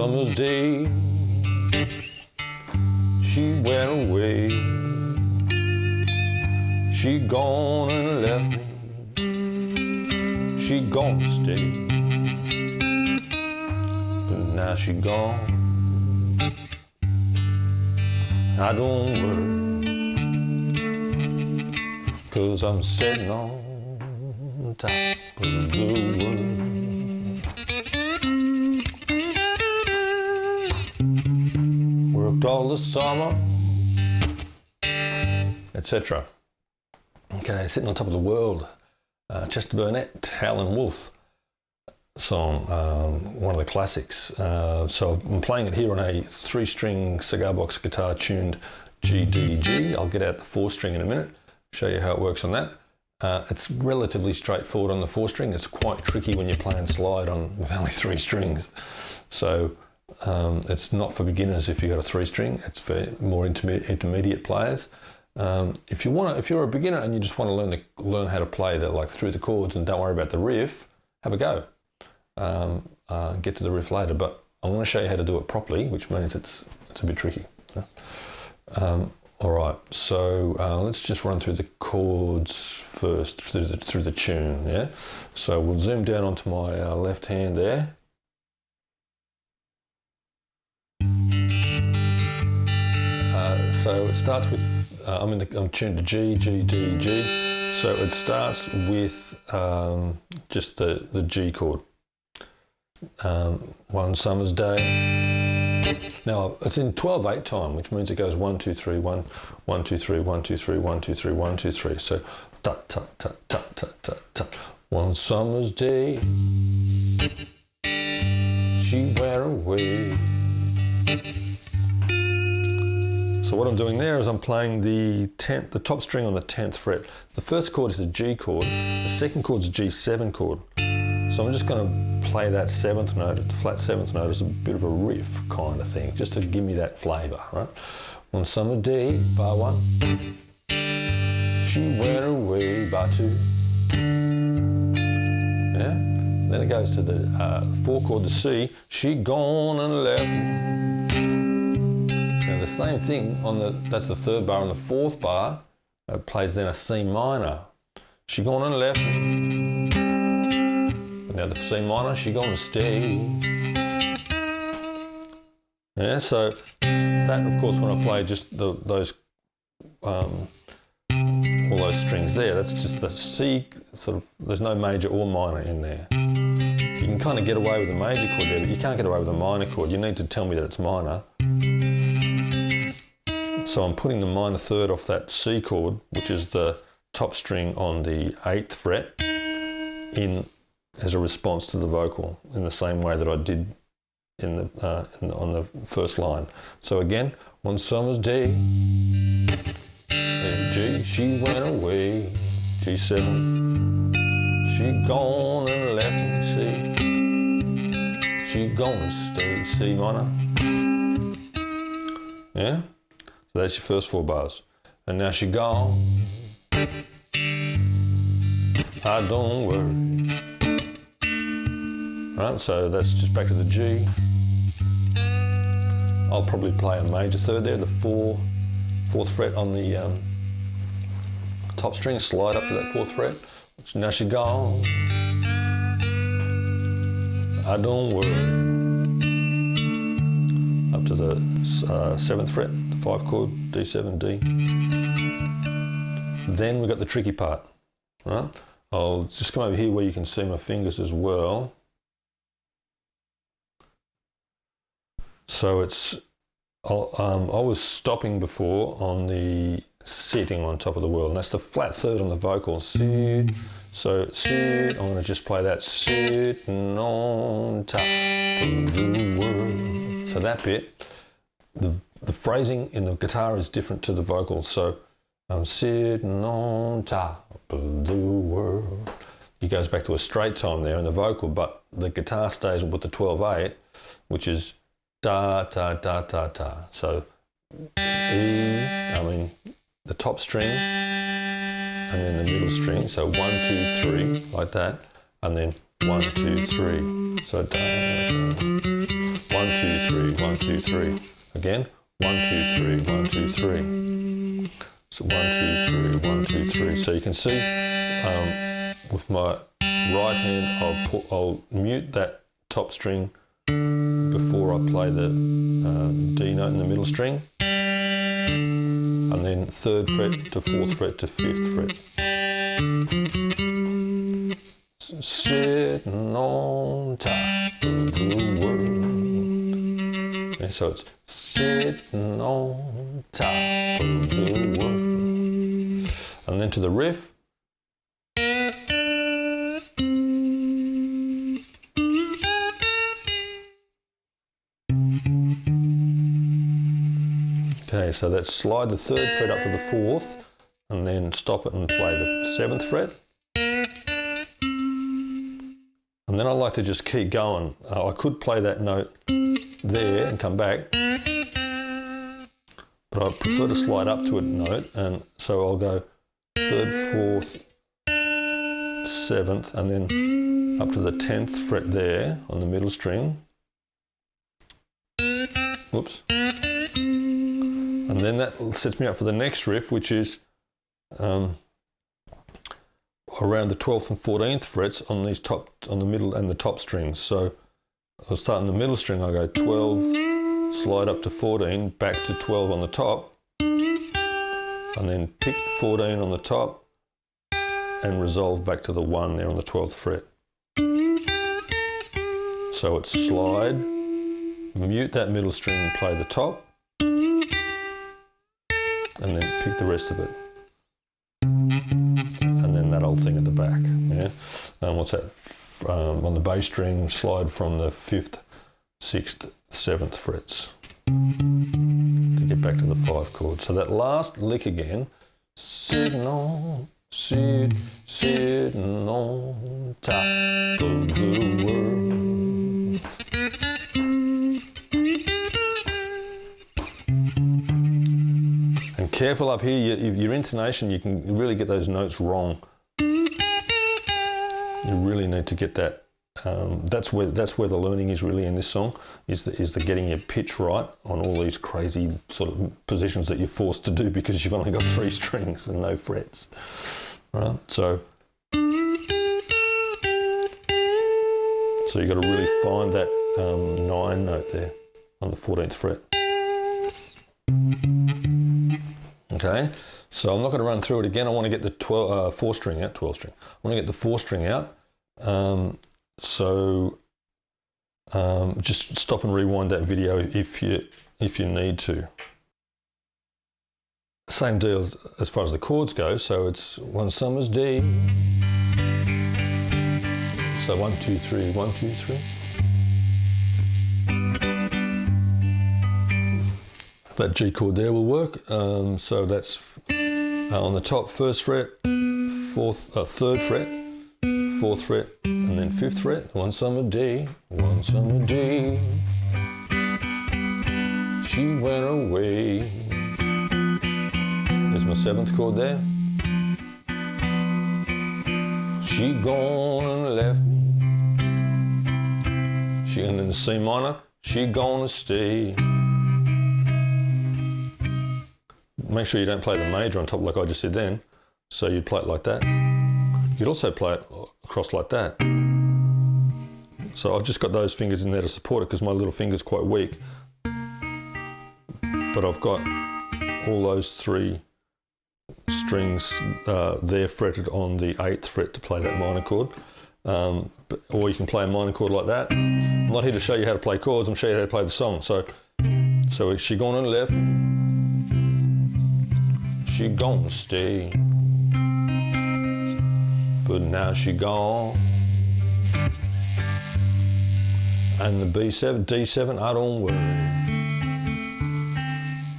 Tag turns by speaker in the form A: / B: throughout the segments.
A: summer's day, she went away. She gone and left me. She gonna stay, but now she gone. I don't worry, 'cause I'm sitting on top of the world. Worked all the summer, etc. Okay, sitting on top of the world. Chester Burnett, Howlin' Wolf song, one of the classics. So I'm playing it here on a 3-string cigar box guitar tuned GDG. I'll get out the 4-string in a minute, show you how it works on that. It's relatively straightforward on the 4-string. It's quite tricky when you're playing slide on with only 3 strings. So it's not for beginners if you've got a 3-string. It's for more intermediate players. If you're a beginner and you just want to learn how to play through the chords and don't worry about the riff, have a go. Get to the riff later, but I'm going to show you how to do it properly, which means it's a bit tricky. All right, so let's just run through the chords first through the tune. Yeah, so we'll zoom down onto my left hand there. So it starts with I'm tuned to G, G, D, G. So it starts with just the G chord. One summer's day. Now it's in 12/8 time, which means it goes 1 2 3 1 1 2 3 1 2 3 1 2 3 1 2 3. So ta ta ta ta ta ta ta. One summer's day, she went away. So what I'm doing there is I'm playing the top string on the 10th fret. The first chord is a G chord. The second chord is a G7 chord. So I'm just going to play that 7th note, the flat 7th note, as a bit of a riff kind of thing, just to give me that flavour, right? One summer day, bar 1. She went away, bar 2. Yeah. Then it goes to the 4 chord, the C. She gone and left me. The same thing that's the 3rd bar. On the 4th bar, it plays then a C minor. She gone and left me. And now the C minor, she gonna stay. Yeah, so that, of course, when I play just those all those strings there, that's just the C sort of. There's no major or minor in there. You can kind of get away with a major chord there, but you can't get away with a minor chord. You need to tell me that it's minor. So I'm putting the minor 3rd off that C chord, which is the top string on the 8th fret, in as a response to the vocal, in the same way that I did on the first line. So again, one summer's day, G, she went away, G7, she gone and left me, C, she gonna stay, C minor. Yeah? So that's your first 4 bars. And now she gone, I don't worry. Right, so that's just back to the G. I'll probably play a major 3rd there, the 4th fret on the top string, slide up to that 4th fret. So now she gone, I don't worry. Up to the 7th fret, the 5 chord, D7, D. Then we've got the tricky part, right? I'll just come over here where you can see my fingers as well. So I was stopping before on the sitting on top of the world, and that's the flat 3rd on the vocal. Sit. So sit, I'm going to just play that, sitting on top of the world. So that bit, the phrasing in the guitar is different to the vocals. So I'm sitting on top of the world. It goes back to a straight time there in the vocal, but the guitar stays with the 12/8, which is da, da, da, da, da. So the top string, and then the middle string. So 1, 2, 3, like that, and then 1, 2, 3. So da, da, 1, 2, 3, 1, 2, 3. Again, 1, 2, 3, 1, 2, 3. So 1, 2, 3, 1, 2, 3. So you can see with my right hand, I'll mute that top string before I play the D note in the middle string, and then 3rd fret to 4th fret to 5th fret. Sitting on top of the world. Okay, so it's sitting on top of the world. And then to the riff. Okay, so that's slide the 3rd fret up to the 4th, and then stop it and play the 7th fret. And then I like to just keep going. I could play that note there and come back, but I prefer to slide up to a note, and so I'll go 3rd, 4th, 7th, and then up to the 10th fret there on the middle string. Whoops. And then that sets me up for the next riff, which is around the 12th and 14th frets on these on the middle and the top strings. So I'll start in the middle string, I go 12, slide up to 14, back to 12 on the top, and then pick 14 on the top and resolve back to the 1 there on the 12th fret. So it's slide, mute that middle string and play the top, and then pick the rest of it. And then that old thing at the back, yeah? And what's that? On the bass string, slide from the 5th, 6th, 7th frets to get back to the 5 chord. So that last lick again, sitting on top of the world. And careful up here, your intonation, you can really get those notes wrong. You really need to get that. That's where the learning is really in this song, is the getting your pitch right on all these crazy sort of positions that you're forced to do because you've only got 3 strings and no frets, right? So you've got to really find that 9 note there on the 14th fret. Okay, so I'm not going to run through it again. I want to get the 4 string out, 12 string. I want to get the 4 string out. Just stop and rewind that video if you need to. Same deal as far as the chords go. So it's one summer's day. So 1, 2, 3, 1, 2, 3. That G chord there will work. So that's on the top 1st fret, 3rd fret, 4th fret, and then 5th fret. One summer day, she went away. There's my 7th chord there. She gone and left me. And then the C minor, she gonna stay. Make sure you don't play the major on top like I just did then. So you'd play it like that. You'd also play it across like that. So I've just got those fingers in there to support it because my little finger's quite weak. But I've got all those 3 strings there fretted on the 8th fret to play that minor chord. Or you can play a minor chord like that. I'm not here to show you how to play chords, I'm showing you how to play the song. So she gone and left. She gonna stay, but now she gone. And the B7, D7, I don't worry.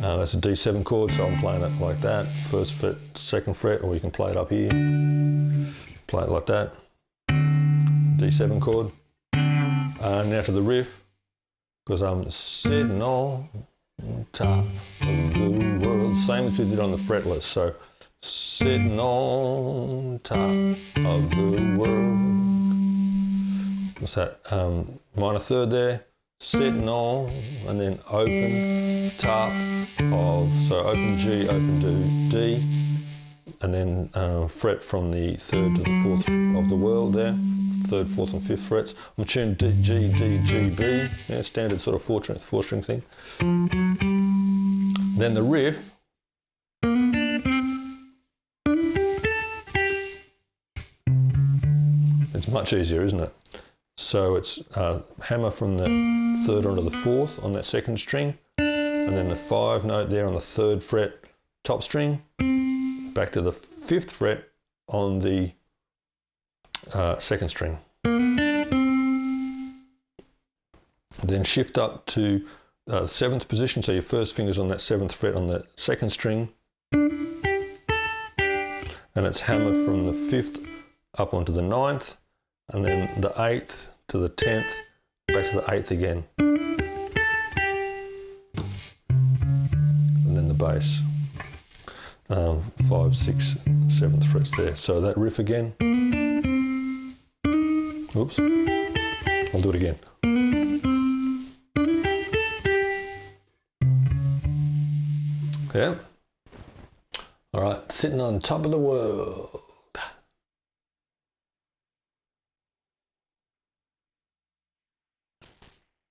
A: That's a D7 chord, so I'm playing it like that. 1st fret, 2nd fret, or you can play it up here. Play it like that. D7 chord. Now to the riff, because I'm sitting on top of the world. Same as we did on the fretless. So sitting on top of the world. What's that? Minor 3rd there, sitting on, and then open, top of, so open G, open to D, and then fret from the 3rd to the 4th of the world there, 3rd, 4th and 5th frets. I'm tuned D, G, D, G, B, yeah, standard sort of four string thing. Then the riff, it's much easier, isn't it? So it's hammer from the 3rd onto the 4th on that 2nd string, and then the 5 note there on the 3rd fret top string, back to the 5th fret on the 2nd string. Then shift up to 7th position, so your first finger's on that 7th fret on the 2nd string, and it's hammer from the 5th up onto the 9th, and then the 8th to the 10th, back to the 8th again. And then the bass. 5, 6, 7th frets there. So that riff again. Oops. I'll do it again. Yeah. All right, sitting on top of the world.